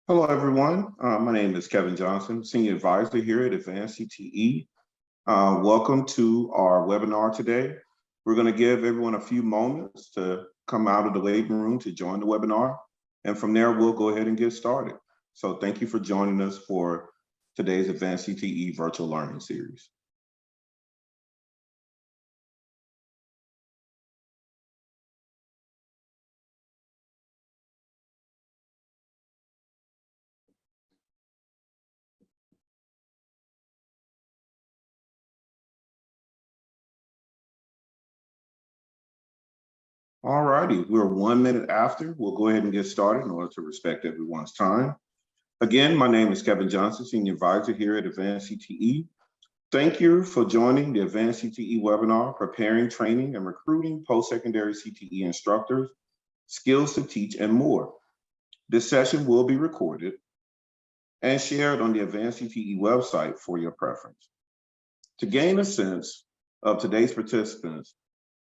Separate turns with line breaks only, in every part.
Hello, everyone. My name is Kevin Johnson, Senior Advisor here at Advanced CTE. Welcome to our webinar today. We're going to give everyone a few moments to come out of the waiting room to join the webinar. And from there, we'll go ahead and get started. So thank you for joining us for today's Advanced CTE Virtual Learning Series. All righty, we're 1 minute after. We'll go ahead and get started in order to respect everyone's time. Again, my name is Kevin Johnson, Senior Advisor here at Advanced CTE. Thank you for joining the Advanced CTE webinar, Preparing, Training, and Recruiting Post-Secondary CTE Instructors, Skills to Teach, and More. This session will be recorded and shared on the Advanced CTE website for your preference. To gain a sense of today's participants,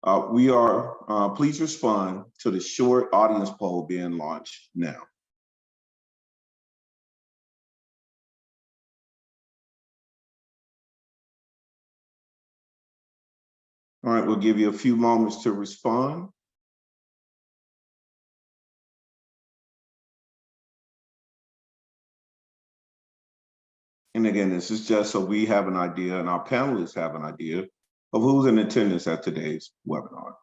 please respond to the short audience poll being launched now. All right, we'll give you a few moments to respond. And again, this is just so we have an idea and our panelists have an idea of who's in attendance at today's webinar.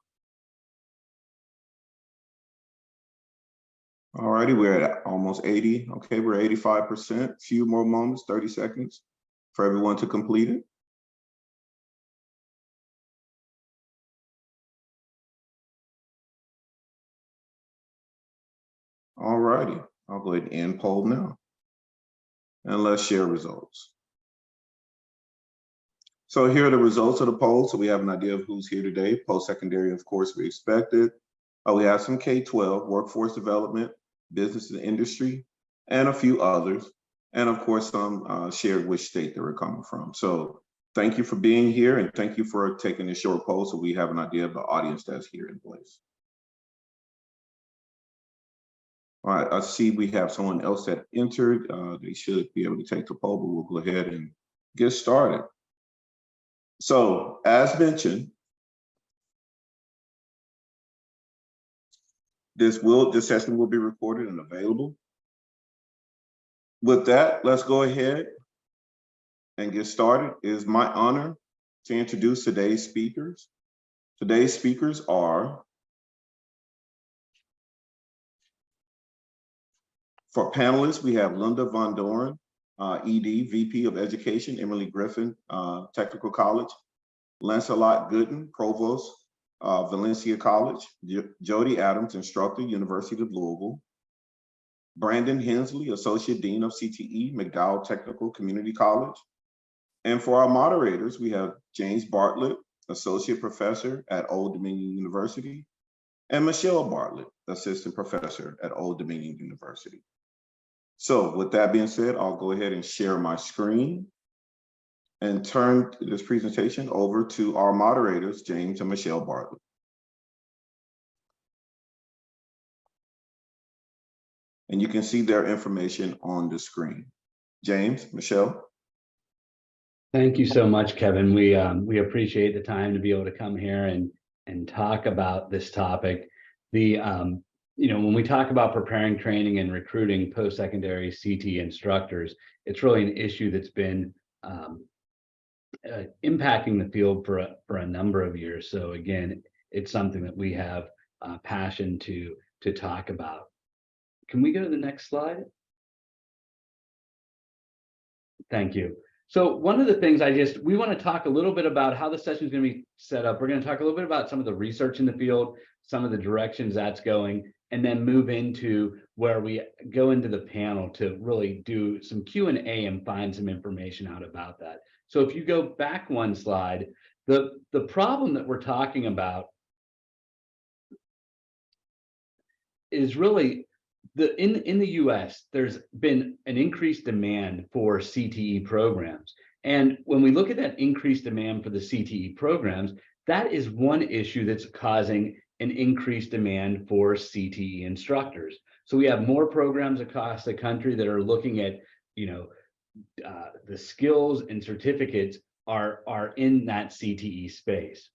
All righty, we're at almost 80. Okay, we're 85%. Few more moments, 30 seconds for everyone to complete it. All righty, I'll go ahead and end poll now. And let's share results. So here are the results of the poll. So we have an idea of who's here today. Post-secondary, of course, we expected. We have some K-12, workforce development, business and industry, and a few others. And of course, some shared which state they were coming from. So thank you for being here and thank you for taking this short poll so we have an idea of the audience that's here in place. All right, I see we have someone else that entered. They should be able to take the poll, but we'll go ahead and get started. So as mentioned, this session will be recorded and available. With that, let's go ahead and get started. It is my honor to introduce today's speakers. Today's speakers are, for panelists, we have Linda Von Doren, ED, VP of Education, Emily Griffin, Technical College, Lancelot Gooden, Provost, Valencia College, Jody Adams, Instructor, University of Louisville, Brandon Hensley, Associate Dean of CTE, McDowell Technical Community College. And for our moderators, we have James Bartlett, Associate Professor at Old Dominion University, and Michelle Bartlett, Assistant Professor at Old Dominion University. So with that being said, I'll go ahead and share my screen and turn this presentation over to our moderators, James and Michelle Bartlett. And you can see their information on the screen. James, Michelle.
Thank you so much, Kevin. We appreciate the time to be able to come here and talk about this topic. When we talk about preparing, training, and recruiting post-secondary CTE instructors, it's really an issue that's been impacting the field for a number of years. So again, it's something that we have passion to talk about. Can we go to the next slide? Thank you. So one of the things we want to talk a little bit about how the session is going to be set up. We're going to talk a little bit about some of the research in the field, some of the directions that's going, and then move into where we go into the panel to really do some Q&A and find some information out about that. So if you go back one slide, the problem that we're talking about is really in the US, there's been an increased demand for CTE programs. And when we look at that increased demand for the CTE programs, that is one issue that's causing an increased demand for CTE instructors. So we have more programs across the country that are looking at, the skills and certificates are in that CTE space.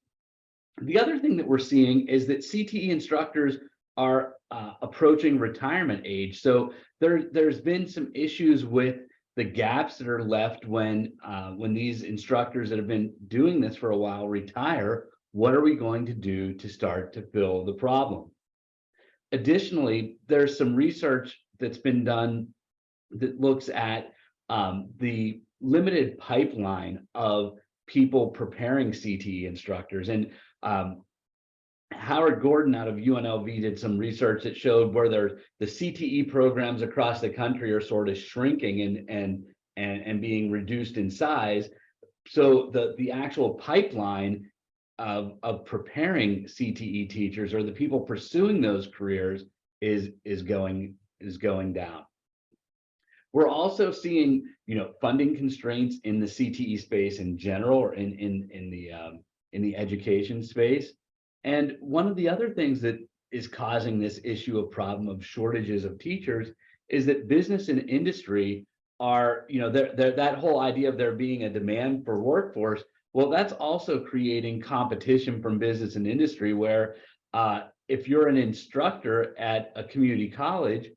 The other thing that we're seeing is that CTE instructors are approaching retirement age. So there's been some issues with the gaps that are left when these instructors that have been doing this for a while retire. What are we going to do to start to fill the problem? Additionally, there's some research that's been done that looks at the limited pipeline of people preparing CTE instructors. And Howard Gordon out of UNLV did some research that showed where the CTE programs across the country are sort of shrinking and being reduced in size. So the actual pipeline of preparing CTE teachers, or the people pursuing those careers, is going down. We're also seeing, funding constraints in the CTE space in general, or in the education space. And one of the other things that is causing this issue of problem of shortages of teachers is that business and industry are, that whole idea of there being a demand for workforce. Well, that's also creating competition from business and industry, where if you're an instructor at a community college,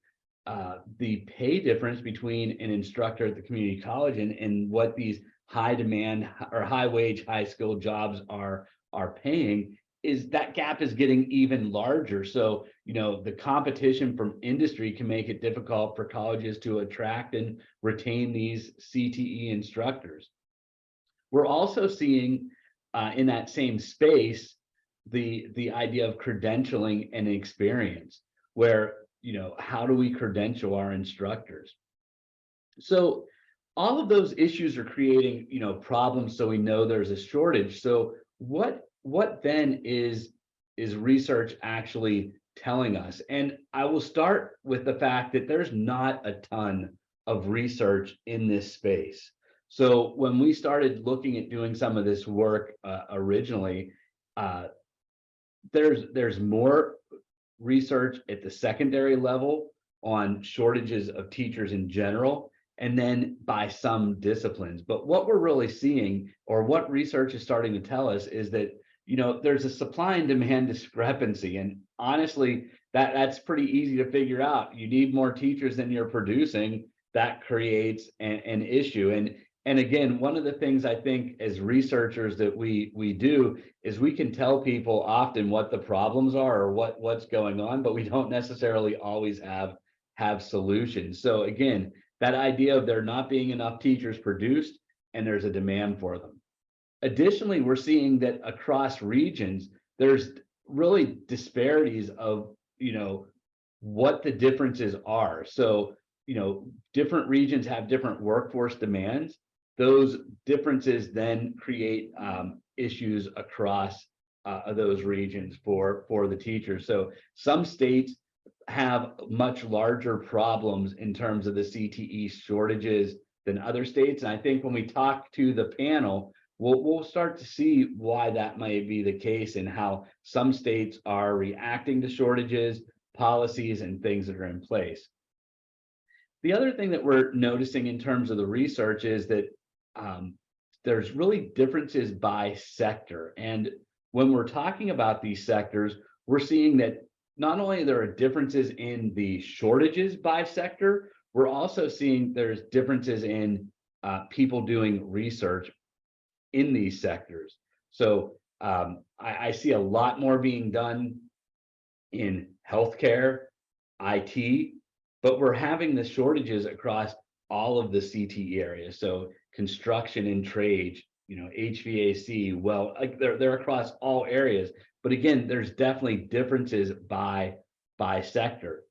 the pay difference between an instructor at the community college and what these high demand or high wage, high skilled jobs are paying, is that gap is getting even larger. So, the competition from industry can make it difficult for colleges to attract and retain these CTE instructors. We're also seeing in that same space the idea of credentialing and experience, where how do we credential our instructors? So all of those issues are creating problems. So we know there's a shortage. So what then is research actually telling us? And I will start with the fact that there's not a ton of research in this space. So when we started looking at doing some of this work originally, there's more research at the secondary level on shortages of teachers in general, and then by some disciplines. But what we're really seeing, or what research is starting to tell us, is that there's a supply and demand discrepancy. And honestly, that's pretty easy to figure out. You need more teachers than you're producing. That creates an issue. And again, one of the things I think as researchers that we do is we can tell people often what the problems are or what's going on, but we don't necessarily always have solutions. So again, that idea of there not being enough teachers produced and there's a demand for them. Additionally, we're seeing that across regions, there's really disparities of, what the differences are. So, different regions have different workforce demands. Those differences then create issues across those regions for the teachers. So some states have much larger problems in terms of the CTE shortages than other states. And I think when we talk to the panel, we'll start to see why that might be the case, and how some states are reacting to shortages, policies, and things that are in place. The other thing that we're noticing in terms of the research is that there's really differences by sector. And when we're talking about these sectors, we're seeing that not only there are differences in the shortages by sector, we're also seeing there's differences in people doing research in these sectors. So I see a lot more being done in healthcare, IT, but we're having the shortages across all of the CTE areas. So construction and trade, HVAC, well, like they're across all areas. But again, there's definitely differences by sector.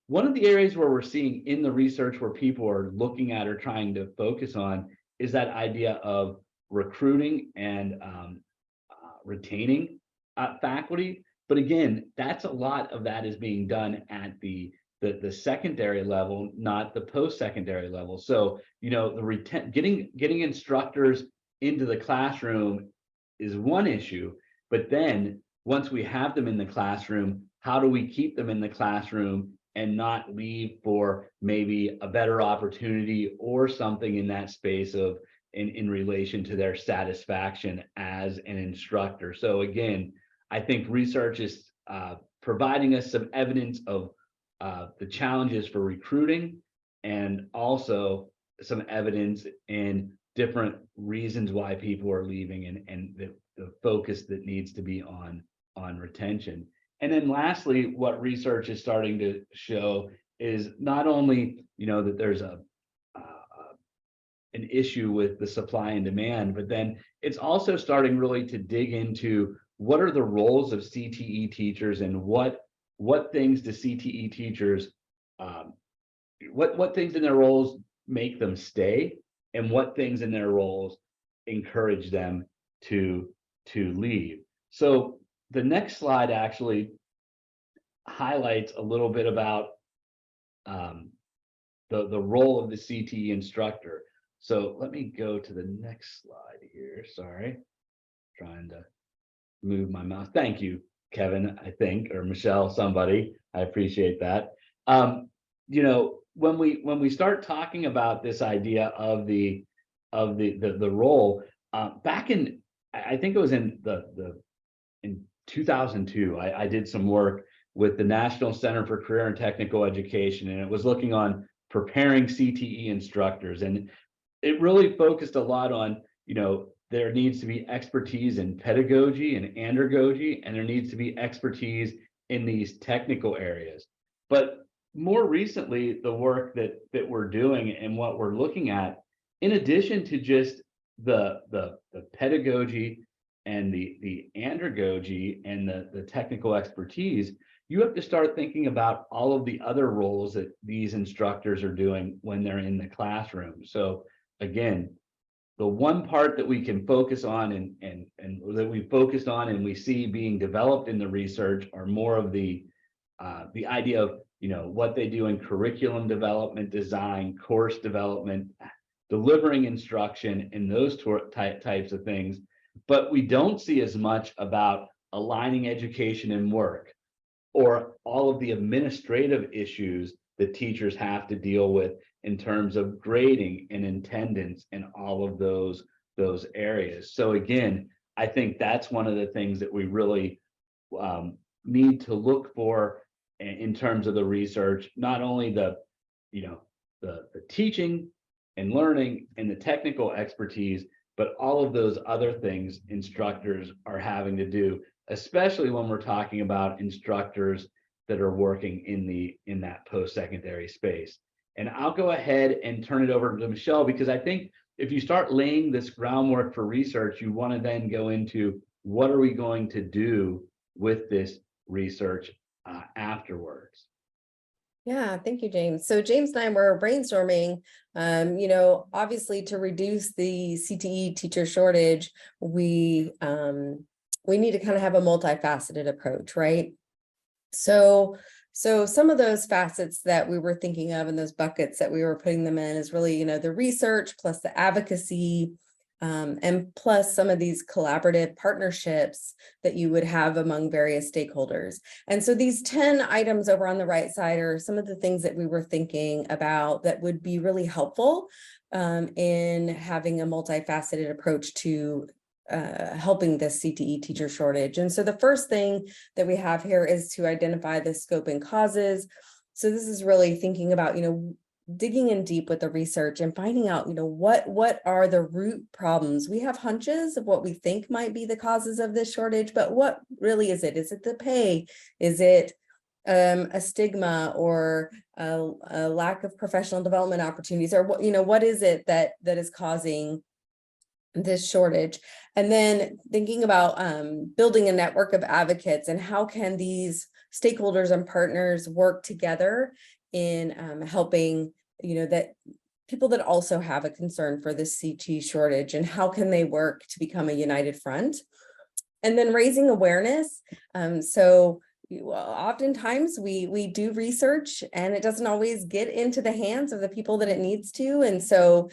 One of the areas where we're seeing in the research where people are looking at or trying to focus on is that idea of recruiting and retaining faculty. But again, that's a lot of that is being done at the secondary level, not the post-secondary level. So, getting instructors into the classroom is one issue, but then once we have them in the classroom, how do we keep them in the classroom and not leave for maybe a better opportunity or something in that space of in relation to their satisfaction as an instructor. So again, I think research is providing us some evidence of the challenges for recruiting, and also some evidence in different reasons why people are leaving, and the focus that needs to be on retention. And then lastly, what research is starting to show is not only, that there's an issue with the supply and demand, but then it's also starting really to dig into what are the roles of CTE teachers, and what things do CTE teachers, what things in their roles make them stay, and what things in their roles encourage them to leave. So the next slide actually highlights a little bit about the role of the CTE instructor. So let me go to the next slide here. Sorry, trying to move my mouse. Thank you, Kevin, I think, or Michelle, somebody. I appreciate that. When we start talking about this idea of the role, back in, I think it was in in 2002, I did some work with the National Center for Career and Technical Education, and it was looking on preparing CTE instructors, and it really focused a lot on, there needs to be expertise in pedagogy and andragogy, and there needs to be expertise in these technical areas. But more recently, the work that we're doing and what we're looking at, in addition to just the pedagogy and the andragogy and the technical expertise, you have to start thinking about all of the other roles that these instructors are doing when they're in the classroom. So again, the one part that we can focus on and that we focused on and we see being developed in the research are more of the idea of, what they do in curriculum development, design, course development, delivering instruction, and those types of things. But we don't see as much about aligning education and work, or all of the administrative issues that teachers have to deal with in terms of grading and attendance and all of those areas. So again, I think that's one of the things that we really need to look for in terms of the research, not only the teaching and learning and the technical expertise, but all of those other things instructors are having to do, especially when we're talking about instructors that are working in that post-secondary space. And I'll go ahead and turn it over to Michelle, because I think if you start laying this groundwork for research, you want to then go into what are we going to do with this research afterwards.
Yeah, thank you, James. So James and I were brainstorming, obviously to reduce the CTE teacher shortage, we need to kind of have a multifaceted approach, right? So some of those facets that we were thinking of, and those buckets that we were putting them in, is really, the research plus the advocacy, and plus some of these collaborative partnerships that you would have among various stakeholders. And so these 10 items over on the right side are some of the things that we were thinking about that would be really helpful in having a multifaceted approach to helping this CTE teacher shortage. And so the first thing that we have here is to identify the scope and causes. So this is really thinking about, digging in deep with the research and finding out, what are the root problems. We have hunches of what we think might be the causes of this shortage, but what really is it? Is it the pay? Is it a stigma, or a lack of professional development opportunities, or what is it that is causing this shortage? And then thinking about building a network of advocates, and how can these stakeholders and partners work together in helping, that people that also have a concern for this CTE shortage, and how can they work to become a united front? And then raising awareness. So oftentimes we do research and it doesn't always get into the hands of the people that it needs to. And so,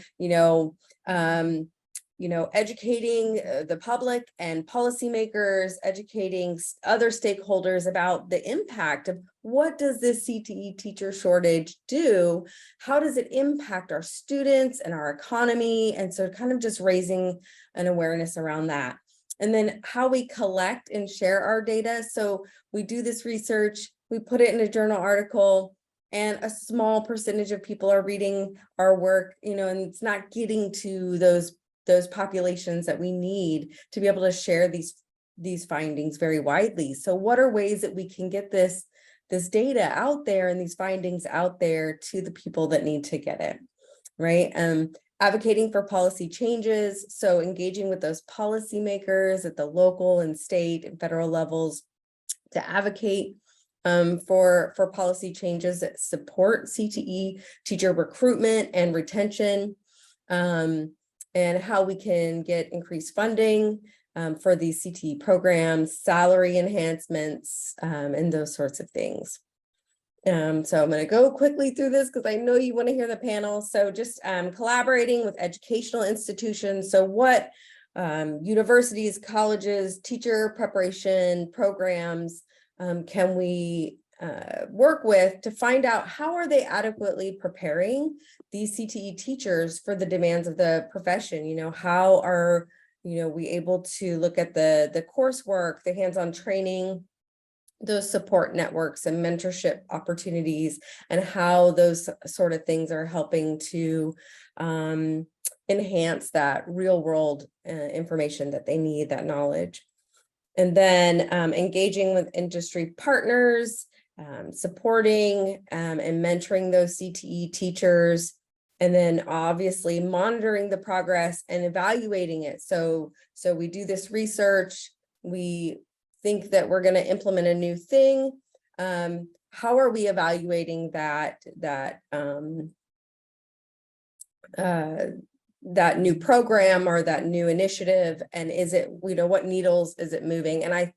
educating the public and policymakers, educating other stakeholders about the impact of what does this CTE teacher shortage do? How does it impact our students and our economy? And so kind of just raising an awareness around that. And then how we collect and share our data. So we do this research, we put it in a journal article, and a small percentage of people are reading our work, and it's not getting to those populations that we need to be able to share these findings very widely. So what are ways that we can get this data out there and these findings out there to the people that need to get it, right? Advocating for policy changes, so engaging with those policymakers at the local and state and federal levels to advocate for policy changes that support CTE teacher recruitment and retention, and how we can get increased funding for these CTE programs, salary enhancements, and those sorts of things. So I'm going to go quickly through this because I know you want to hear the panel. So just collaborating with educational institutions. So what universities, colleges, teacher preparation programs can we work with to find out how are they adequately preparing these CTE teachers for the demands of the profession? How are we able to look at the coursework, the hands-on training, those support networks and mentorship opportunities, and how those sort of things are helping to enhance that real world information that they need, that knowledge. And then engaging with industry partners, supporting and mentoring those CTE teachers, and then obviously monitoring the progress and evaluating it. So we do this research, we think that we're going to implement a new thing. How are we evaluating that new program or that new initiative, and is it, what needles is it moving? And I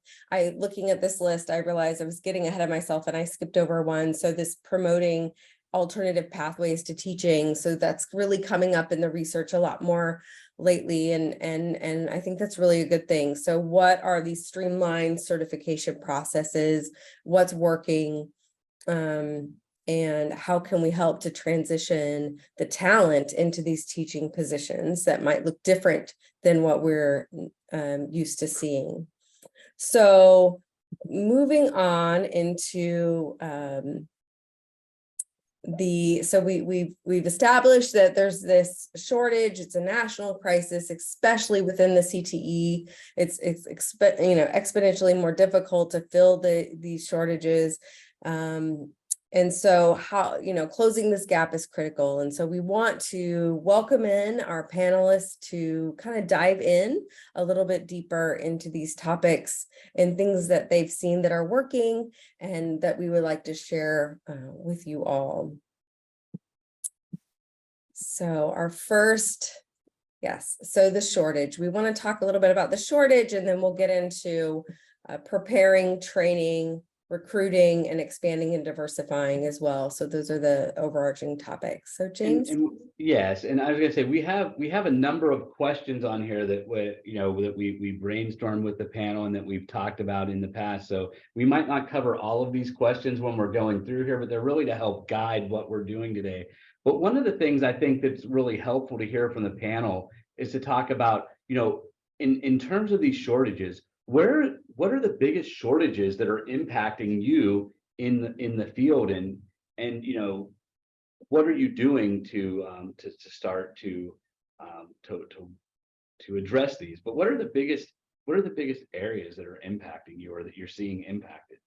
looking at this list, I realized I was getting ahead of myself and I skipped over one. So this promoting alternative pathways to teaching. So that's really coming up in the research a lot more lately. And I think that's really a good thing. So what are these streamlined certification processes? What's working? And how can we help to transition the talent into these teaching positions that might look different than what we're used to seeing? So moving on into we've established that there's this shortage. It's a national crisis, especially within the CTE. It's exponentially more difficult to fill these shortages. And so how, closing this gap is critical. And so we want to welcome in our panelists to kind of dive in a little bit deeper into these topics and things that they've seen that are working and that we would like to share with you all. So our first, so the shortage. We want to talk a little bit about the shortage, and then we'll get into preparing, training, recruiting, and expanding and diversifying as well. So those are the overarching topics. So James?
Yes, and I was going to say we have a number of questions on here that we brainstormed with the panel and that we've talked about in the past. So we might not cover all of these questions when we're going through here, but they're really to help guide what we're doing today. But one of the things I think that's really helpful to hear from the panel is to talk about, in terms of these shortages, what are the biggest shortages that are impacting you in the field, and what are you doing to start to address these? But what are the biggest areas that are impacting you or that you're seeing impacted?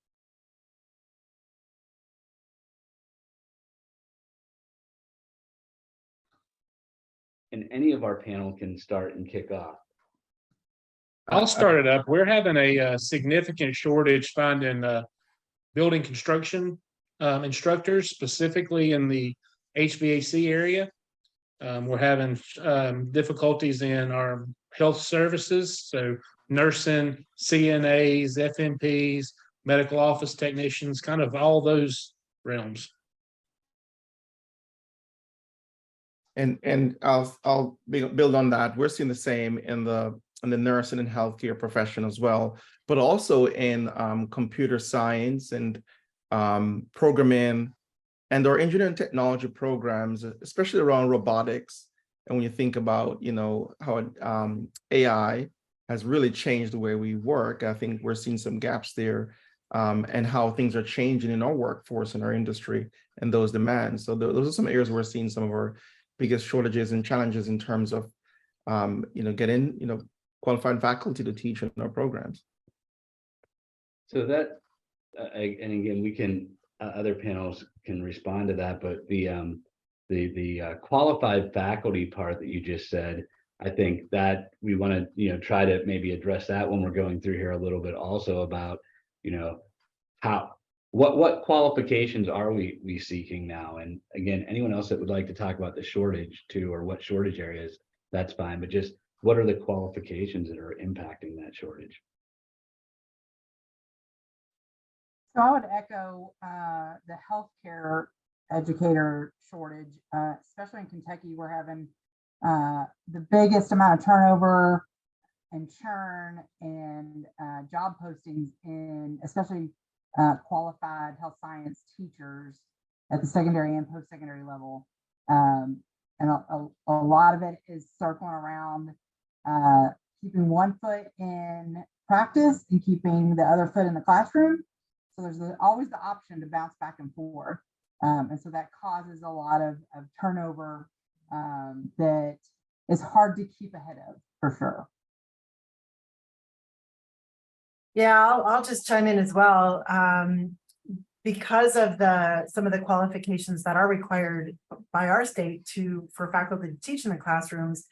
And any of our panel can start and kick off.
I'll start it up. We're having a significant shortage finding building construction instructors, specifically in the HVAC area. We're having difficulties in our health services, so nursing, CNAs, FNPs, medical office technicians, kind of all those realms.
And I'll build on that. We're seeing the same in the nursing and healthcare profession as well, but also in computer science and programming and our engineering technology programs, especially around robotics. And when you think about, how AI has really changed the way we work, I think we're seeing some gaps there, and how things are changing in our workforce and our industry and those demands. So those are some areas we're seeing some of our biggest shortages and challenges in terms of, getting, qualified faculty to teach in our programs.
So that, and again, we can, other panels can respond to that, but the qualified faculty part that you just said, I think that we want to, try to maybe address that when we're going through here a little bit also about, what qualifications are we seeking now? And again, anyone else that would like to talk about the shortage too, or what shortage areas, that's fine, but just what are the qualifications that are impacting that shortage?
So I would echo the healthcare educator shortage, especially in Kentucky. We're having the biggest amount of turnover and churn and job postings in especially qualified health science teachers at the secondary and post-secondary level. And a lot of it is circling around keeping one foot in practice and keeping the other foot in the classroom. So there's always the option to bounce back and forth. And so that causes a lot of turnover that is hard to keep ahead of, for sure.
Yeah, I'll just chime in as well. Because of some of the qualifications that are required by our state for faculty to teach in the classrooms,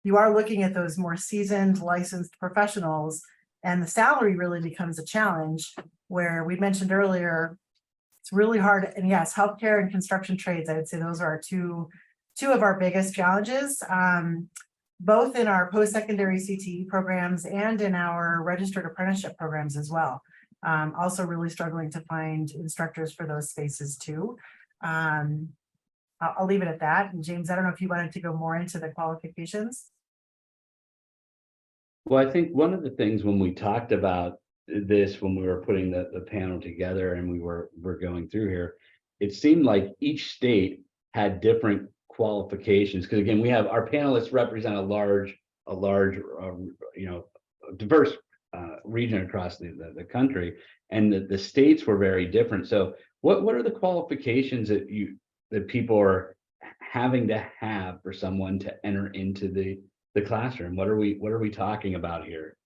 you are looking at those more seasoned, licensed professionals, and the salary really becomes a challenge, where we mentioned earlier, it's really hard. And yes, healthcare and construction trades, I would say those are our two of our biggest challenges, both in our post-secondary CTE programs and in our registered apprenticeship programs as well. Also really struggling to find instructors for those spaces too. I'll leave it at that. And James, I don't know if you wanted to go more into the qualifications.
Well, I think one of the things when we talked about this, when we were putting the panel together and we're going through here, it seemed like each state had different qualifications. Because again, we have our panelists represent a large, diverse region across the country, and the states were very different. So what are the qualifications that people are having to have for someone to enter into the classroom? What are we talking about here?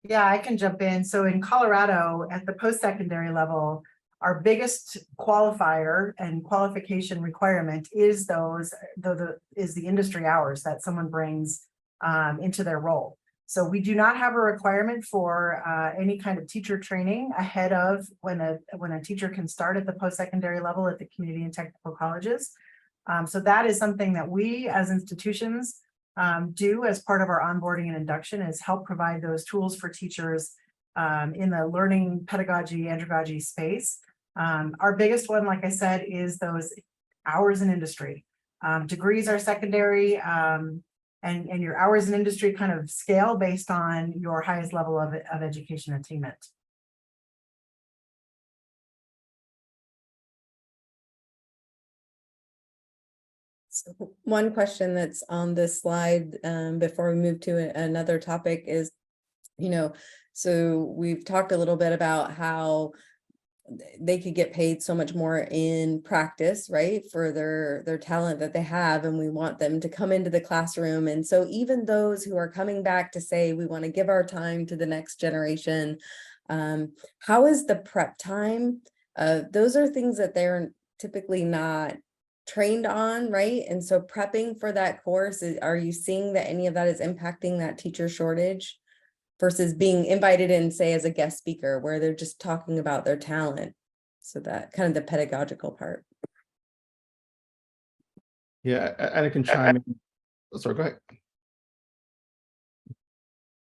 Yeah, I can jump in. So in Colorado, at the post-secondary level, our biggest qualifier and qualification requirement is the industry hours that someone brings into their role. So we do not have a requirement for any kind of teacher training ahead of when a teacher can start at the post-secondary level at the community and technical colleges. So that is something that we as institutions do as part of our onboarding and induction, is help provide those tools for teachers in the learning pedagogy, andragogy space. Our biggest one, like I said, is those hours in industry. Degrees are secondary, and your hours in industry kind of scale based on your highest level of education attainment.
So one question that's on this slide before we move to another topic is, so we've talked a little bit about how they could get paid so much more in practice, right, for their talent that they have, and we want them to come into the classroom. And so even those who are coming back to say we want to give our time to the next generation, how is the prep time? Those are things that they're typically not trained on, right? And so prepping for that course, are you seeing that any of that is impacting that teacher shortage versus being invited in, say, as a guest speaker, where they're just talking about their talent? So that kind of the pedagogical part.
Yeah, and I can chime in. Sorry, go ahead.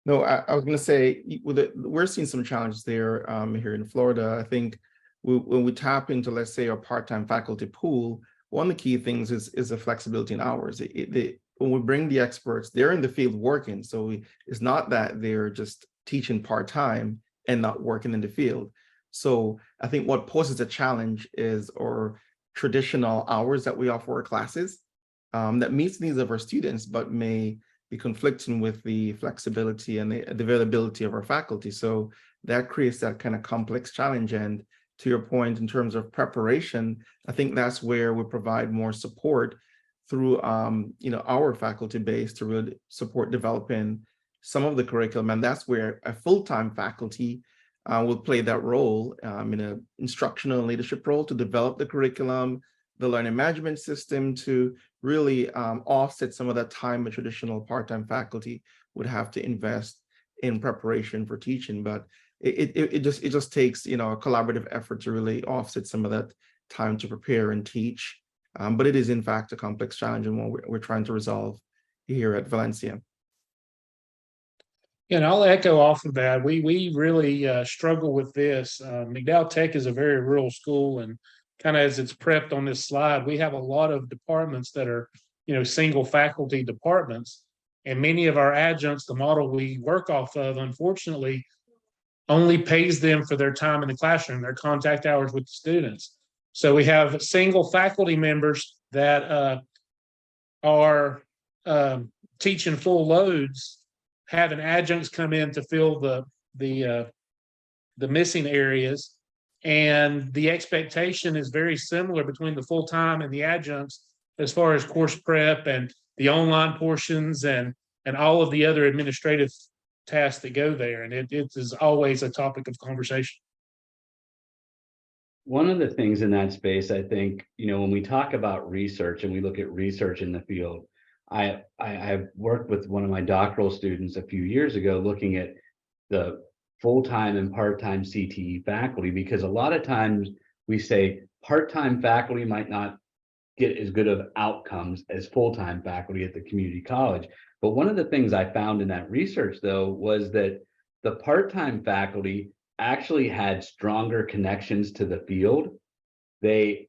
No, I was going to say, we're seeing some challenges there here in Florida. I think when we tap into, let's say, our part-time faculty pool, one of the key things is the flexibility in hours. When we bring the experts, they're in the field working. So it's not that they're just teaching part-time and not working in the field. So I think what poses a challenge is our traditional hours that we offer our classes that meets the needs of our students, but may be conflicting with the flexibility and the availability of our faculty. So that creates that kind of complex challenge. And to your point, in terms of preparation, I think that's where we provide more support through our faculty base to really support developing some of the curriculum. And that's where a full-time faculty will play that role in an instructional and leadership role to develop the curriculum, the learning management system, to really offset some of that time a traditional part-time faculty would have to invest in preparation for teaching. But it just takes a collaborative effort to really offset some of that time to prepare and teach. But it is in fact a complex challenge and one we're trying to resolve here at Valencia.
And I'll echo off of that. We really struggle with this. McDowell Tech is a very rural school, and kind of as it's prepped on this slide, we have a lot of departments that are, single faculty departments. And many of our adjuncts, the model we work off of, unfortunately, only pays them for their time in the classroom, their contact hours with the students. So we have single faculty members that are teaching full loads, having adjuncts come in to fill the missing areas. And the expectation is very similar between the full-time and the adjuncts as far as course prep and the online portions and all of the other administrative tasks that go there. And it is always a topic of conversation.
One of the things in that space, I think, when we talk about research and we look at research in the field, I've worked with one of my doctoral students a few years ago looking at the full-time and part-time CTE faculty, because a lot of times we say part-time faculty might not get as good of outcomes as full-time faculty at the community college. But one of the things I found in that research, though, was that the part-time faculty actually had stronger connections to the field. The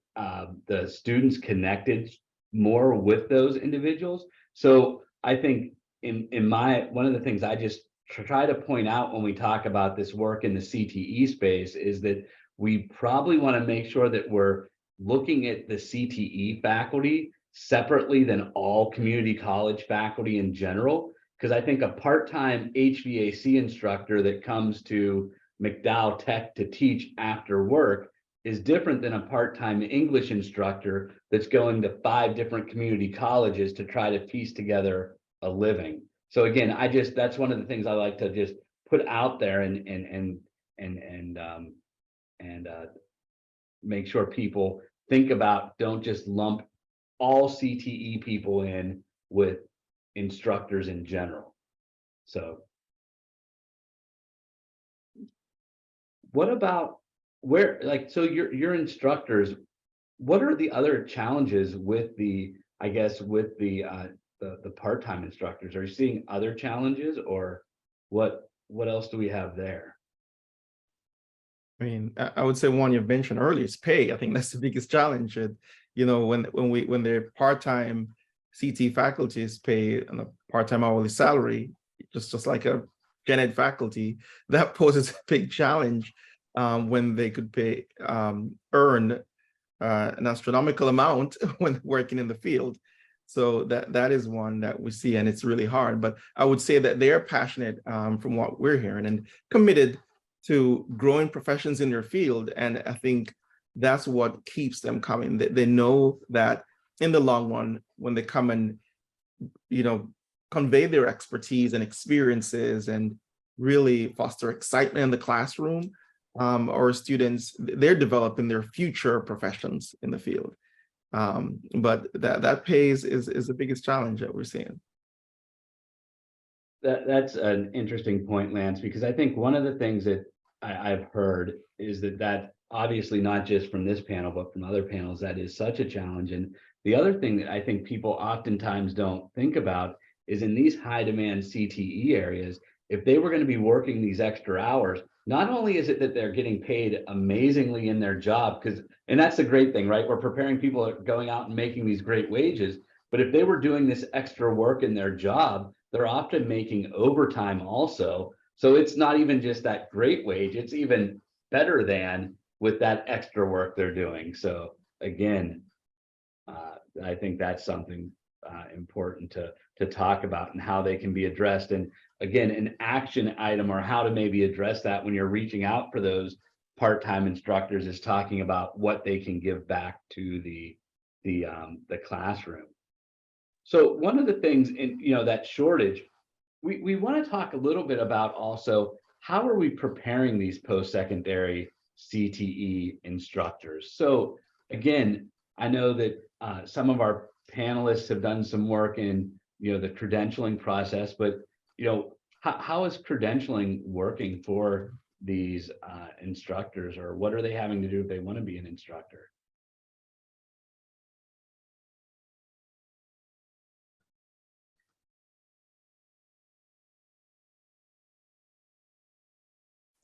students connected more with those individuals. So I think one of the things I just try to point out when we talk about this work in the CTE space is that we probably want to make sure that we're looking at the CTE faculty separately than all community college faculty in general, because I think a part-time HVAC instructor that comes to McDowell Tech to teach after work is different than a part-time English instructor that's going to 5 different community colleges to try to piece together a living. So again, that's one of the things I like to just put out there and make sure people think about, don't just lump all CTE people in with instructors in general. So what about so your instructors, what are the other challenges with the part-time instructors? Are you seeing other challenges, or what else do we have there?
I mean, I would say one you've mentioned earlier is pay. I think that's the biggest challenge. When they're part-time CT faculty is paid on a part-time hourly salary, just like a gen ed faculty, that poses a big challenge when they could earn an astronomical amount when working in the field. So that is one that we see, and it's really hard. But I would say that they're passionate from what we're hearing and committed to growing professions in their field. And I think that's what keeps them coming. They know that in the long run, when they come and, convey their expertise and experiences and really foster excitement in the classroom, our students, they're developing their future professions in the field. But that pays is the biggest challenge that we're seeing.
That's an interesting point, Lance, because I think one of the things that I've heard is that obviously not just from this panel, but from other panels, that is such a challenge. And the other thing that I think people oftentimes don't think about is in these high demand CTE areas, if they were going to be working these extra hours, not only is it that they're getting paid amazingly in their job, and that's the great thing, right? We're preparing people that are going out and making these great wages, but if they were doing this extra work in their job, they're often making overtime also. So it's not even just that great wage, it's even better than with that extra work they're doing. So again, I think that's something important to talk about and how they can be addressed. And again, an action item or how to maybe address that when you're reaching out for those part-time instructors is talking about what they can give back to the classroom. So one of the things in that shortage, we want to talk a little bit about also how are we preparing these post-secondary CTE instructors. So again, I know that some of our panelists have done some work in the credentialing process, but how is credentialing working for these instructors, or what are they having to do if they want to be an instructor?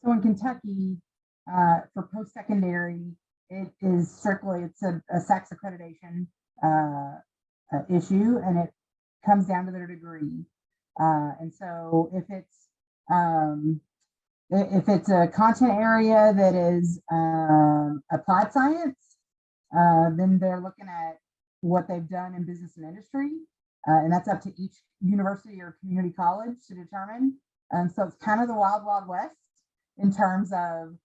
So in Kentucky, for post-secondary, it's a SACS accreditation issue, and it comes down to their degree. And so if it's a content area that is applied science, then they're looking at what they've done in business and industry, and that's up to each university or community college to determine. So it's kind of the wild, wild west in terms of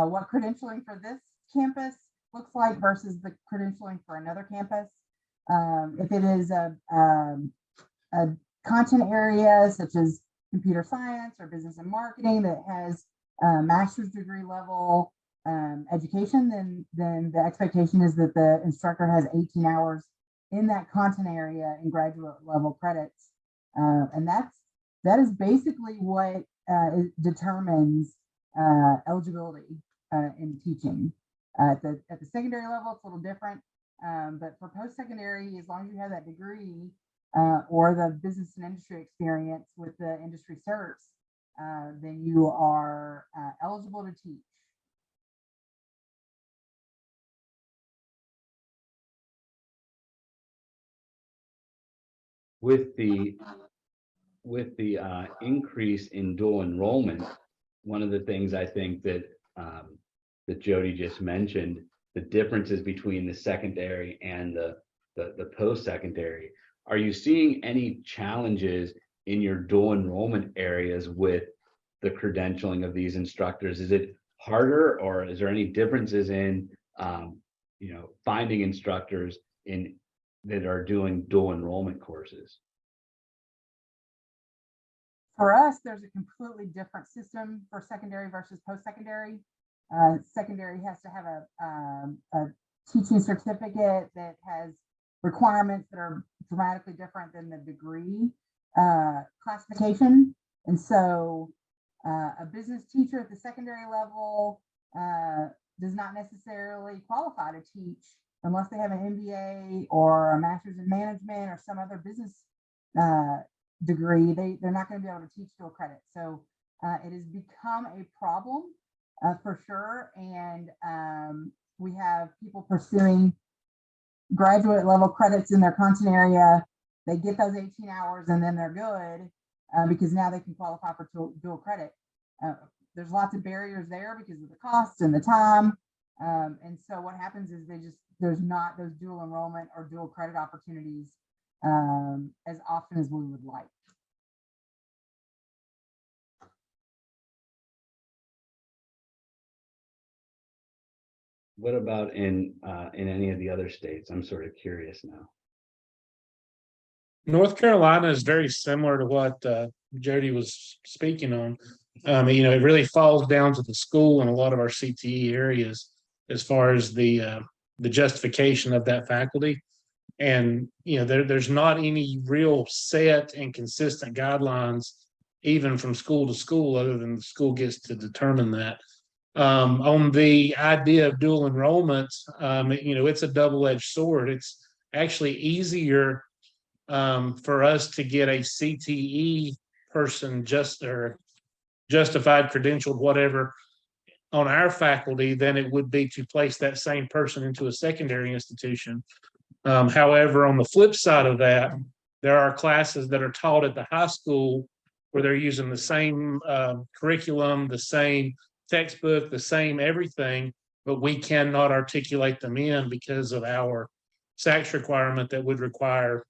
what credentialing for this campus looks like versus the credentialing for another campus. If it is a content area such as computer science or business and marketing that has a master's degree level education, then the expectation is that the instructor has 18 hours in that content area in graduate level credits. And that is basically what determines eligibility in teaching. At the secondary level, it's a little different, but for post-secondary, as long as you have that degree or the business and industry experience with the industry certs, then you are eligible to teach.
With the increase in dual enrollment, one of the things I think that that Jody just mentioned, the differences between the secondary and the post-secondary. Are you seeing any challenges in your dual enrollment areas with the credentialing of these instructors? Is it harder, or is there any differences in finding instructors that are doing dual enrollment courses?
For us, there's a completely different system for secondary versus post-secondary. Secondary has to have a teaching certificate that has requirements that are dramatically different than the degree classification. And so a business teacher at the secondary level does not necessarily qualify to teach unless they have an MBA or a master's in management or some other business degree. They're not going to be able to teach dual credit. So it has become a problem for sure. And we have people pursuing graduate level credits in their content area. They get those 18 hours and then they're good because now they can qualify for dual credit. There's lots of barriers there because of the cost and the time. And so what happens is there's not those dual enrollment or dual credit opportunities as often as we would like.
What about in any of the other states? I'm sort of curious now.
North Carolina is very similar to what Jody was speaking on. It really falls down to the school in a lot of our CTE areas as far as the justification of that faculty. And there's not any real set and consistent guidelines, even from school to school, other than the school gets to determine that. On the idea of dual enrollment, it's a double-edged sword. It's actually easier for us to get a CTE person justified, credentialed, whatever, on our faculty than it would be to place that same person into a secondary institution. However, on the flip side of that, there are classes that are taught at the high school where they're using the same curriculum, the same textbook, the same everything, but we cannot articulate them in because of our SACS requirement that would require,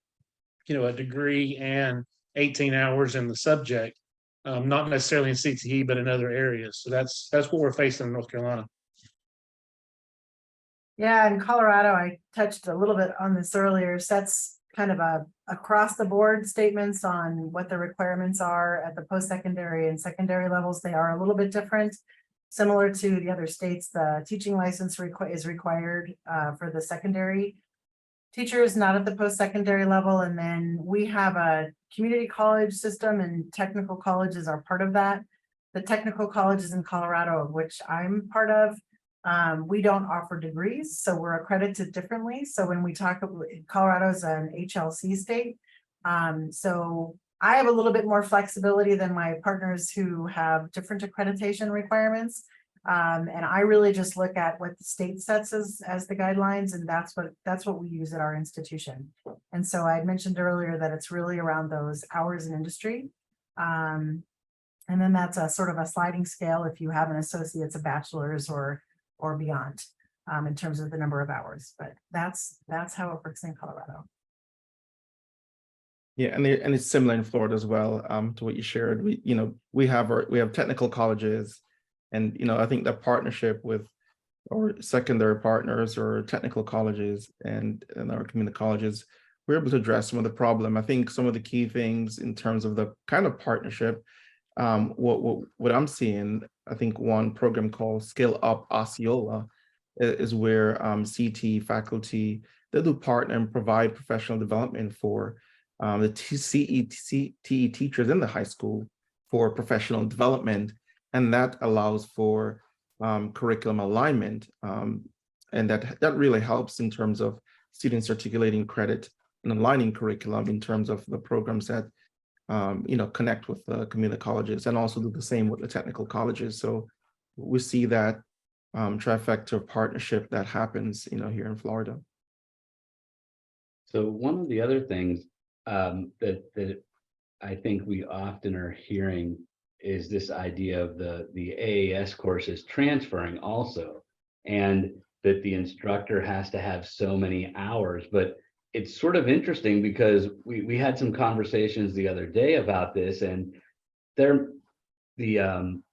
a degree and 18 hours in the subject, not necessarily in CTE, but in other areas. So that's what we're facing in North Carolina.
Yeah, in Colorado, I touched a little bit on this earlier. Sets kind of a across the board statements on what the requirements are at the post-secondary and secondary levels. They are a little bit different. Similar to the other states, the teaching license is required for the secondary teachers, not at the post-secondary level. And then we have a community college system, and technical colleges are part of that. The technical colleges in Colorado, of which I'm part of, we don't offer degrees, so we're accredited differently. So when we talk about Colorado is an HLC state, so I have a little bit more flexibility than my partners who have different accreditation requirements. And I really just look at what the state sets as the guidelines, and that's what we use at our institution. And so I mentioned earlier that it's really around those hours in industry. And then that's a sort of a sliding scale if you have an associate's, a bachelor's, or beyond, in terms of the number of hours. But that's how it works in Colorado.
Yeah, and it's similar in Florida as well, to what you shared. We have technical colleges, and I think that partnership with our secondary partners or technical colleges and our community colleges, we're able to address some of the problem. I think some of the key things in terms of the kind of partnership, what I'm seeing, I think one program called Scale Up Osceola is where CTE faculty, they do partner and provide professional development for the CTE teachers in the high school for professional development, and that allows for curriculum alignment, and that really helps in terms of students articulating credit and aligning curriculum in terms of the programs that connect with the community colleges, and also do the same with the technical colleges. So we see that trifecta of partnership that happens here in Florida.
So one of the other things that I think we often are hearing is this idea of the AAS courses transferring also, and that the instructor has to have so many hours. But it's sort of interesting because we had some conversations the other day about this, and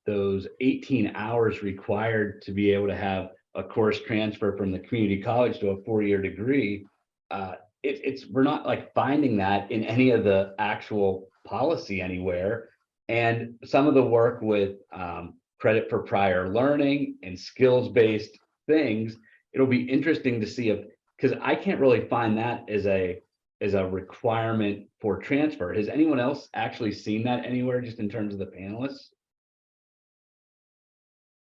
those 18 hours required to be able to have a course transfer from the community college to a 4-year degree, we're not like finding that in any of the actual policy anywhere. And some of the work with credit for prior learning and skills-based things, it'll be interesting to see because I can't really find that as a requirement for transfer. Has anyone else actually seen that anywhere, just in terms of the panelists?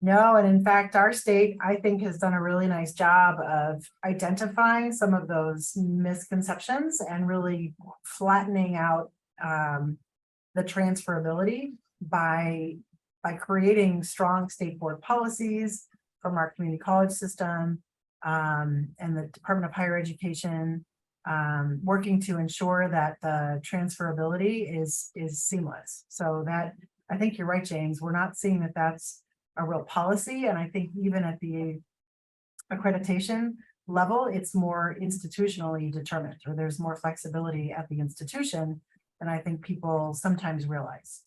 No, and in fact, our state, I think, has done a really nice job of identifying some of those misconceptions and really flattening out the transferability by creating strong state board policies from our community college system and the Department of Higher Education, working to ensure that the transferability is seamless. So that, I think you're right, James, we're not seeing that that's a real policy. And I think even at the accreditation level, it's more institutionally determined, or there's more flexibility at the institution than I think people sometimes realize.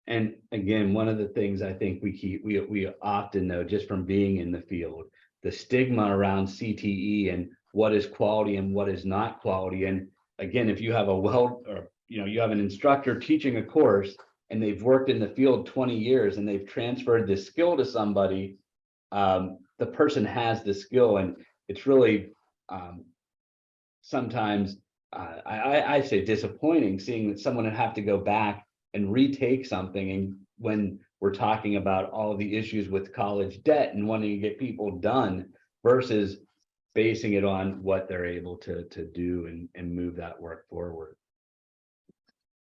And again, one of the things I think we often know just from being in the field, the stigma around CTE and what is quality and what is not quality. And again, if you have you have an instructor teaching a course and they've worked in the field 20 years and they've transferred this skill to somebody, the person has the skill, and it's really sometimes I say disappointing seeing that someone would have to go back and retake something. And when we're talking about all the issues with college debt and wanting to get people done versus basing it on what they're able to do and move that work forward.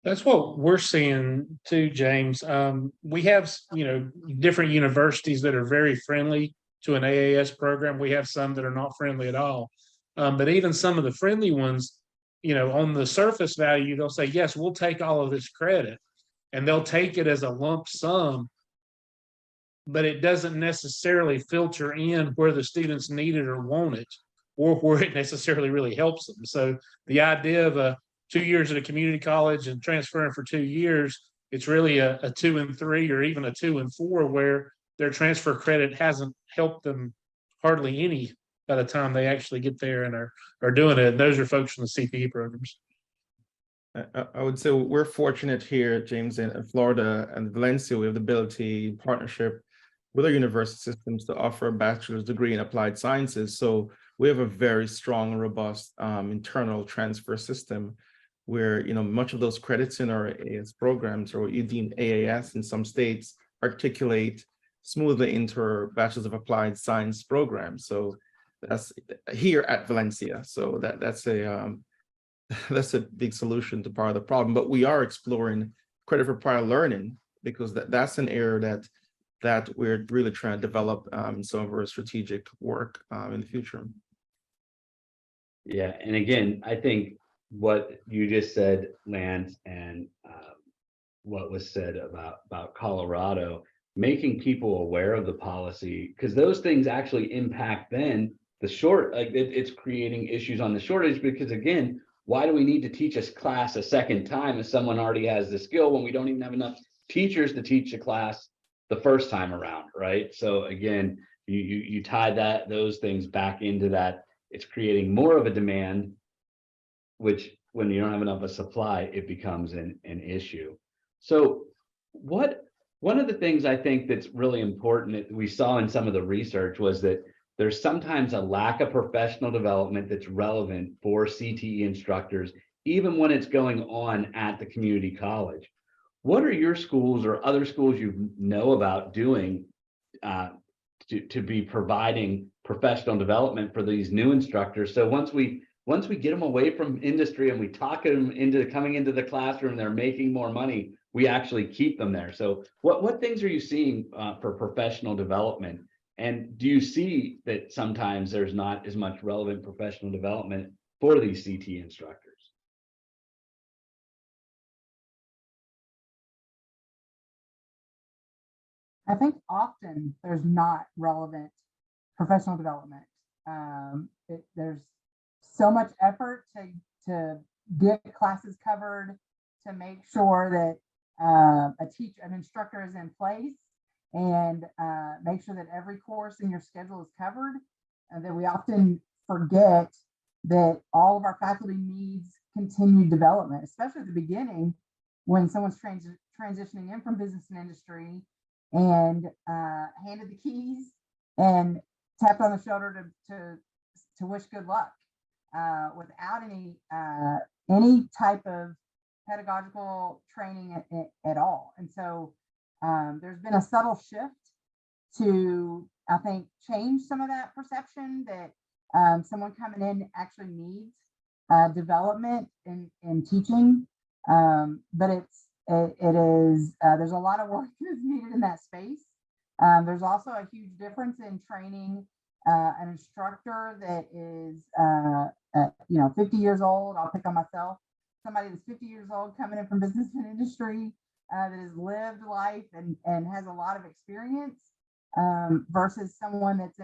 That's what we're seeing too, James. We have, different universities that are very friendly to an AAS program. We have some that are not friendly at all. But even some of the friendly ones, on the surface value, they'll say, yes, we'll take all of this credit, and they'll take it as a lump sum, but it doesn't necessarily filter in where the students need it or want it, or where it necessarily really helps them. So the idea of 2 years at a community college and transferring for 2 years, it's really a 2 and 3 or even a 2 and 4, where their transfer credit hasn't helped them hardly any by the time they actually get there and are doing it. And those are folks from the CTE programs.
I would say we're fortunate here, James, in Florida and Valencia. We have the ability, partnership with our university systems to offer a bachelor's degree in applied sciences. So we have a very strong and robust internal transfer system where, much of those credits in our AAS programs, or what you deem AAS in some states, articulate smoothly into our Bachelor's of Applied Science program. So that's here at Valencia. So that's a big solution to part of the problem. But we are exploring credit for prior learning, because that's an area that we're really trying to develop in some of our strategic work in the future.
Yeah, and again, I think what you just said, Lance, and what was said about Colorado, making people aware of the policy, because those things actually impact then the it's creating issues on the shortage, because again, why do we need to teach a class a second time if someone already has the skill when we don't even have enough teachers to teach a class the first time around, right? So again, you tie those things back into that. It's creating more of a demand, which when you don't have enough of a supply, it becomes an issue. So one of the things I think that's really important that we saw in some of the research was that there's sometimes a lack of professional development that's relevant for CTE instructors, even when it's going on at the community college. What are your schools or other schools you know about doing to be providing professional development for these new instructors? So once we get them away from industry and we talk them into coming into the classroom, they're making more money, we actually keep them there. So what things are you seeing for professional development? And do you see that sometimes there's not as much relevant professional development for these CTE instructors?
I think often there's not relevant professional development. There's so much effort to get classes covered, to make sure that an instructor is in place, and make sure that every course in your schedule is covered, and that we often forget that all of our faculty needs continued development, especially at the beginning when someone's transitioning in from business and industry, and handed the keys and tapped on the shoulder to wish good luck without any type of pedagogical training at all. And so there's been a subtle shift to, I think, change some of that perception that someone coming in actually needs development in teaching, but there's a lot of work that's needed in that space. There's also a huge difference in training an instructor that is 50 years old. I'll pick on myself. Somebody that's 50 years old coming in from business and industry that has lived life and has a lot of experience versus someone that's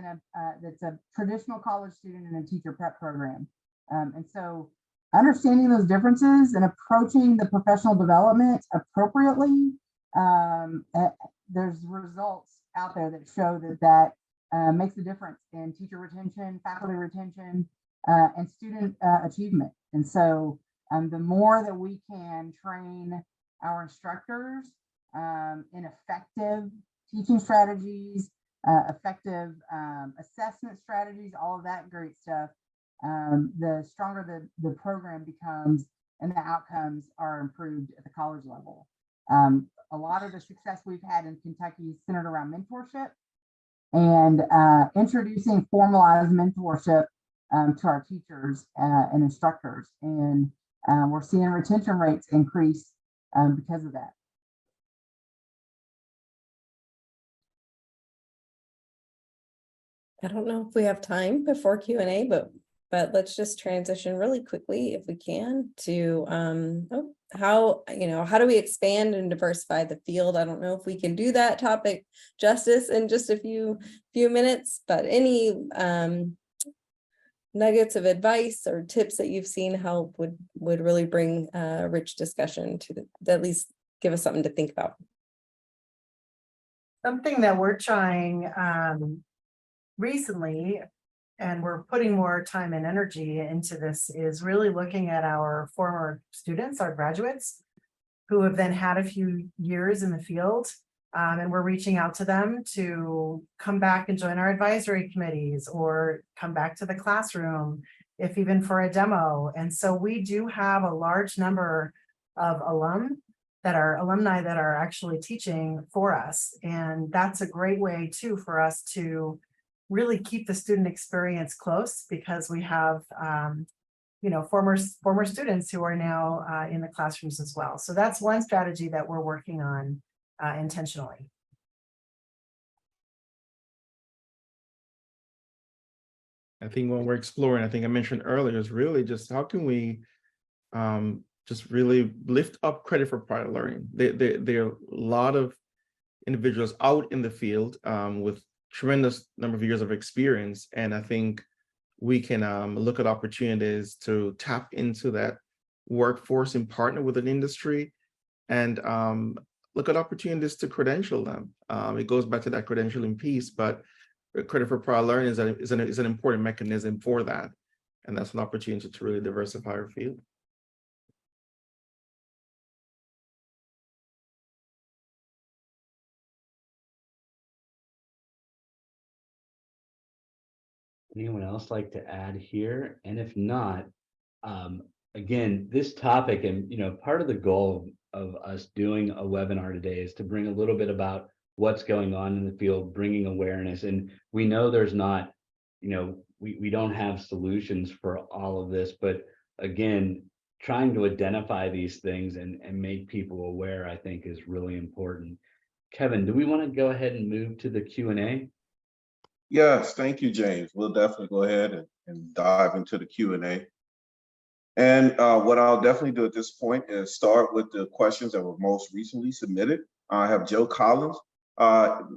that's a traditional college student in a teacher prep program. And so understanding those differences and approaching the professional development appropriately, there's results out there that show that makes a difference in teacher retention, faculty retention, and student achievement. And so the more that we can train our instructors in effective teaching strategies, effective assessment strategies, all of that great stuff, the stronger the program becomes and the outcomes are improved at the college level. A lot of the success we've had in Kentucky is centered around mentorship and introducing formalized mentorship to our teachers and instructors. And we're seeing retention rates increase because of that.
I don't know if we have time before Q&A, but let's just transition really quickly if we can to how do we expand and diversify the field? I don't know if we can do that topic justice in just a few minutes, but any nuggets of advice or tips that you've seen help would really bring a rich discussion to at least give us something to think about.
Something that we're trying recently, and we're putting more time and energy into this, is really looking at our former students, our graduates, who have then had a few years in the field. And we're reaching out to them to come back and join our advisory committees or come back to the classroom, if even for a demo. And so we do have a large number of alumni that are actually teaching for us. And that's a great way too for us to really keep the student experience close, because we have former students who are now in the classrooms as well. So that's one strategy that we're working on intentionally.
I think what we're exploring, I think I mentioned earlier, is really just how can we just really lift up credit for prior learning. There are a lot of individuals out in the field with tremendous number of years of experience, and I think we can look at opportunities to tap into that workforce and partner with an industry, and look at opportunities to credential them. It goes back to that credentialing piece, but credit for prior learning is an important mechanism for that, and that's an opportunity to really diversify our field.
Anyone else like to add here? And if not, again, this topic, and part of the goal of us doing a webinar today is to bring a little bit about what's going on in the field, bringing awareness. And we know there's not, we don't have solutions for all of this, but again, trying to identify these things and make people aware, I think, is really important. Kevin, do we want to go ahead and move to the Q&A?
Yes, thank you, James. We'll definitely go ahead and dive into the Q&A. And what I'll definitely do at this point is start with the questions that were most recently submitted. I have Joe Collins.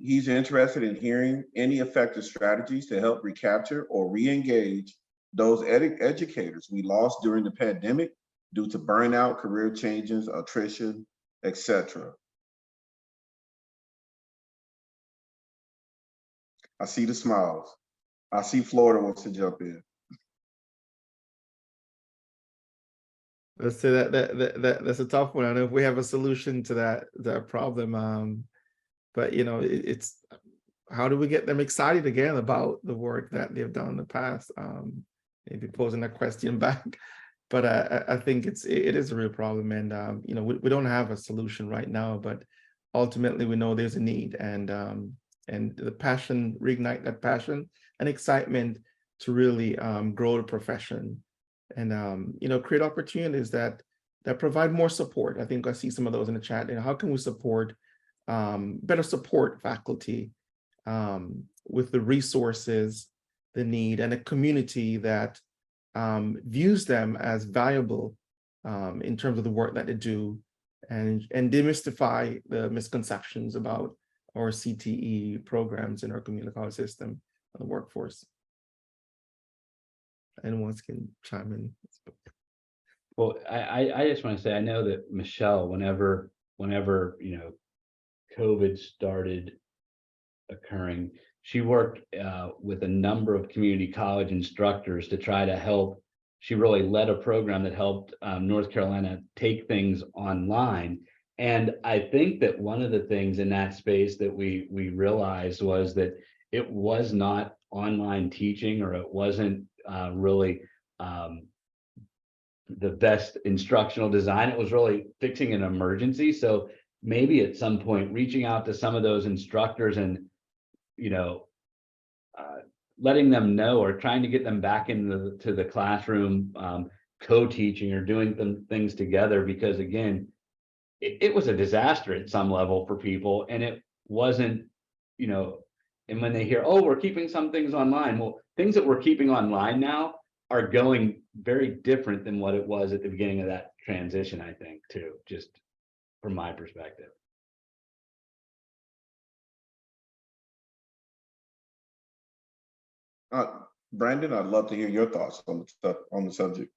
He's interested in hearing any effective strategies to help recapture or re-engage those educators we lost during the pandemic due to burnout, career changes, attrition, etc. I see the smiles. I see Florida wants to jump in.
Let's say that's a tough one. I don't know if we have a solution to that problem. But it's how do we get them excited again about the work that they've done in the past? Maybe posing that question back. But I think it is a real problem, and we don't have a solution right now. But ultimately, we know there's a need, and the passion, reignite that passion and excitement to really grow the profession, and create opportunities that provide more support. I think I see some of those in the chat. How can we support better support faculty with the resources they need, and a community that views them as valuable in terms of the work that they do, and demystify the misconceptions about our CTE programs in our community college system and the workforce. Anyone can chime in.
Well, I just want to say, I know that Michelle, whenever COVID started occurring, she worked with a number of community college instructors to try to help. She really led a program that helped North Carolina take things online. And I think that one of the things in that space that we realized was that it was not online teaching, or it wasn't really the best instructional design. It was really fixing an emergency. So maybe at some point reaching out to some of those instructors and letting them know, or trying to get them back into the classroom, co-teaching or doing things together, because again, it was a disaster at some level for people, and it wasn't, and when they hear, oh, we're keeping some things online, well, things that we're keeping online now are going very different than what it was at the beginning of that transition, I think, too, just from my perspective.
Brandon, I'd love to hear your thoughts on the subject.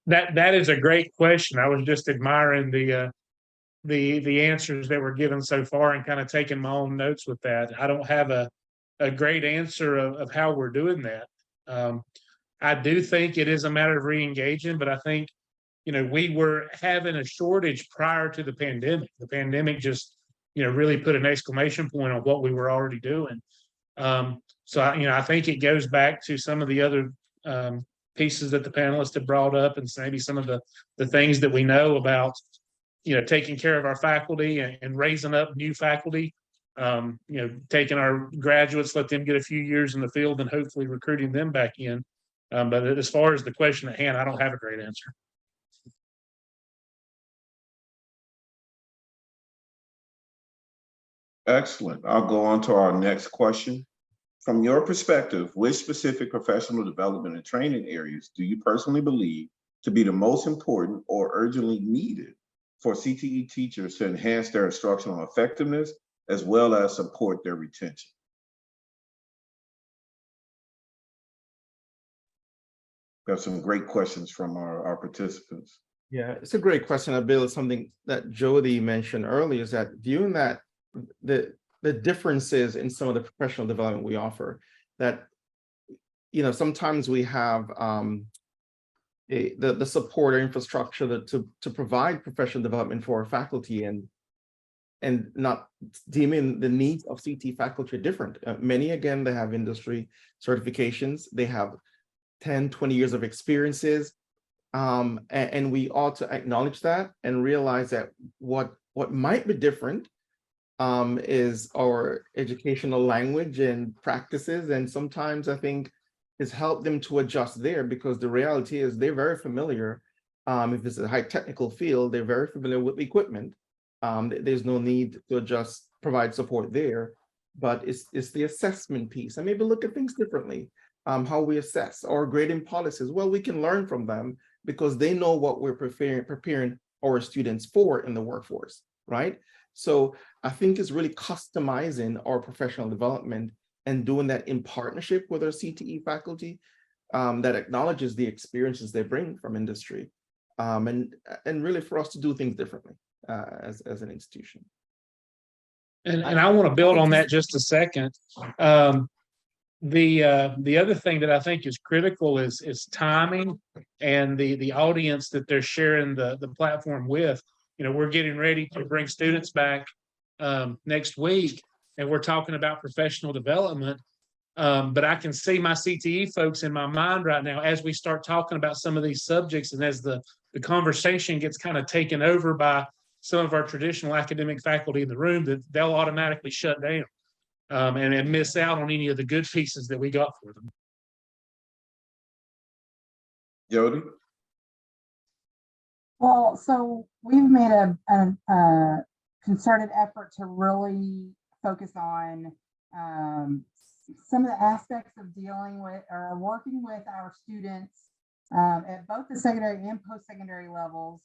That is a great question. I was just admiring the answers that were given so far and kind of taking my own notes with that. I don't have a great answer of how we're doing that. I do think it is a matter of re-engaging, but I think, we were having a shortage prior to the pandemic. The pandemic just, really put an exclamation point on what we were already doing. So I think it goes back to some of the other pieces that the panelists have brought up, and maybe some of the things that we know about, taking care of our faculty and raising up new faculty, taking our graduates, let them get a few years in the field and hopefully recruiting them back in. But as far as the question at hand, I don't have a great answer.
Excellent. I'll go on to our next question. From your perspective, which specific professional development and training areas do you personally believe to be the most important or urgently needed for CTE teachers to enhance their instructional effectiveness as well as support their retention? Got some great questions from our participants.
Yeah, it's a great question. I believe something that Jody mentioned earlier is that viewing that the differences in some of the professional development we offer, that sometimes we have the support or infrastructure to provide professional development for our faculty, and not deeming the needs of CT faculty are different. Many, again, they have industry certifications, they have 10, 20 years of experiences, and we ought to acknowledge that and realize that what might be different is our educational language and practices, and sometimes I think has helped them to adjust there, because the reality is they're very familiar. If it's a high technical field, they're very familiar with the equipment. There's no need to provide support there, but it's the assessment piece, and maybe look at things differently. How we assess our grading policies. Well, we can learn from them because they know what we're preparing our students for in the workforce, right? So I think it's really customizing our professional development and doing that in partnership with our CTE faculty that acknowledges the experiences they bring from industry, and really for us to do things differently as an institution.
And I want to build on that just a second. The other thing that I think is critical is timing and the audience that they're sharing the platform with. We're getting ready to bring students back next week, and we're talking about professional development. But I can see my CTE folks in my mind right now as we start talking about some of these subjects, and as the conversation gets kind of taken over by some of our traditional academic faculty in the room, that they'll automatically shut down and miss out on any of the good pieces that we got for them.
Jody?
Well, so we've made a concerted effort to really focus on some of the aspects of dealing with or working with our students at both the secondary and post-secondary levels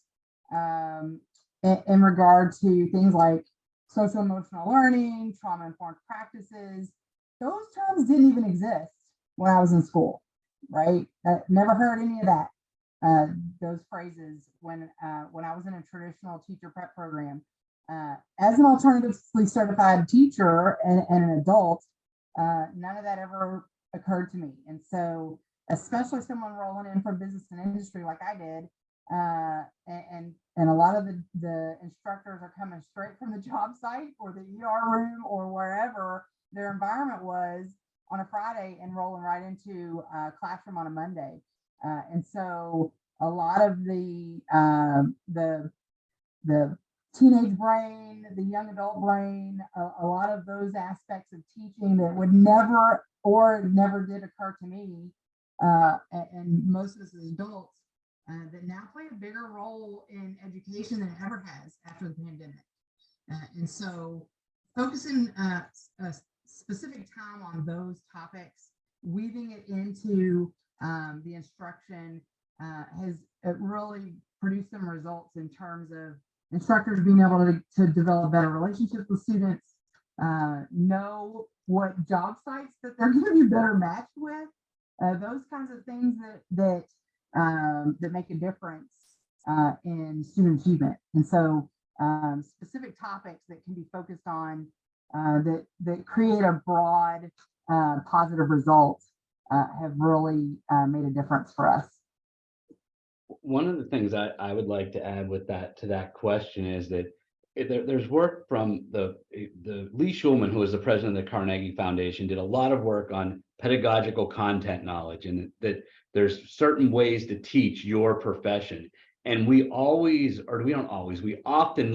in regard to things like social emotional learning, trauma-informed practices. Those terms didn't even exist when I was in school, right? Never heard any of that. Those phrases when I was in a traditional teacher prep program. As an alternatively certified teacher and an adult, none of that ever occurred to me. And so, especially someone rolling in from business and industry like I did, and a lot of the instructors are coming straight from the job site or the ER room or wherever their environment was on a Friday and rolling right into a classroom on a Monday. And so a lot of the teenage brain, the young adult brain, a lot of those aspects of teaching that would never did occur to me, and most of us as adults, that now play a bigger role in education than it ever has after the pandemic. And so focusing specific time on those topics, weaving it into the instruction has really produced some results in terms of instructors being able to develop better relationships with students, know what job sites that they're going to be better matched with, those kinds of things that make a difference in student achievement. And so specific topics that can be focused on that create a broad positive result have really made a difference for us.
One of the things I would like to add with that to that question is that there's work from the Lee Schulman, who is the president of the Carnegie Foundation, did a lot of work on pedagogical content knowledge, and that there's certain ways to teach your profession. And we often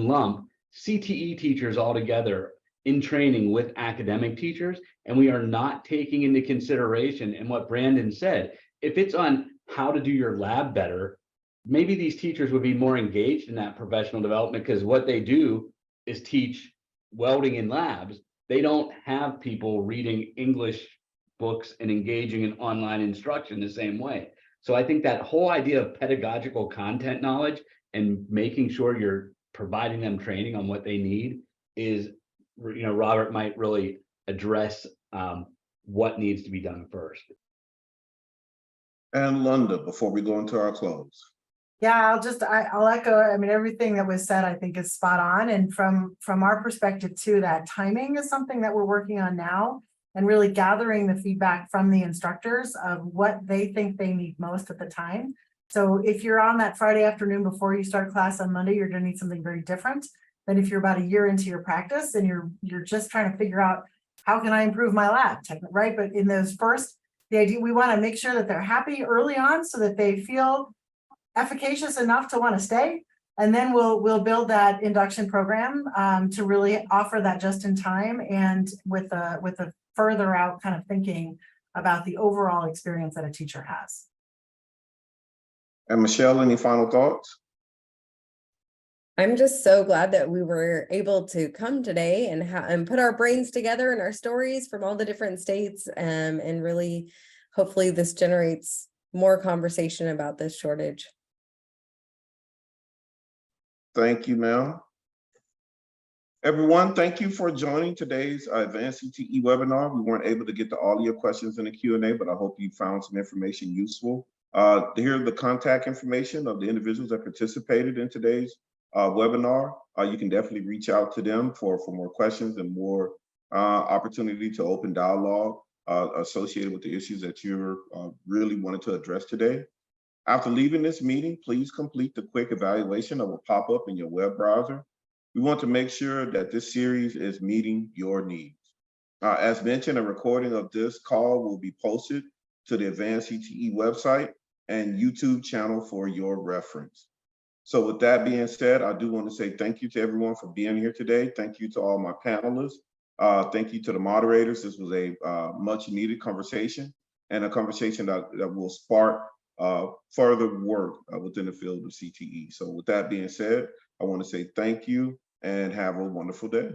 lump CTE teachers all together in training with academic teachers, and we are not taking into consideration, and what Brandon said, if it's on how to do your lab better, maybe these teachers would be more engaged in that professional development, because what they do is teach welding in labs. They don't have people reading English books and engaging in online instruction the same way. So I think that whole idea of pedagogical content knowledge and making sure you're providing them training on what they need is, Robert might really address what needs to be done first.
And Lunda, before we go into our close.
Yeah, I'll echo, everything that was said, I think is spot on. And from our perspective too, that timing is something that we're working on now, and really gathering the feedback from the instructors of what they think they need most at the time. So if you're on that Friday afternoon before you start class on Monday, you're going to need something very different than if you're about a year into your practice and you're just trying to figure out, how can I improve my lab, right? But in those first, the idea, we want to make sure that they're happy early on so that they feel efficacious enough to want to stay, and then we'll build that induction program to really offer that just in time, and with a further out kind of thinking about the overall experience that a teacher has.
And Michelle, any final thoughts?
I'm just so glad that we were able to come today and put our brains together and our stories from all the different states, and really, hopefully this generates more conversation about this shortage.
Thank you, ma'am. Everyone, thank you for joining today's Advanced CTE webinar. We weren't able to get to all of your questions in the Q&A, but I hope you found some information useful. Here are the contact information of the individuals that participated in today's webinar. You can definitely reach out to them for more questions and more opportunity to open dialogue associated with the issues that you're really wanted to address today. After leaving this meeting, please complete the quick evaluation that will pop up in your web browser. We want to make sure that this series is meeting your needs. As mentioned, a recording of this call will be posted to the Advanced CTE website and YouTube channel for your reference. So with that being said, I do want to say thank you to everyone for being here today. Thank you to all my panelists. Thank you to the moderators. This was a much needed conversation, and a conversation that will spark further work within the field of CTE. So with that being said, I want to say thank you and have a wonderful day.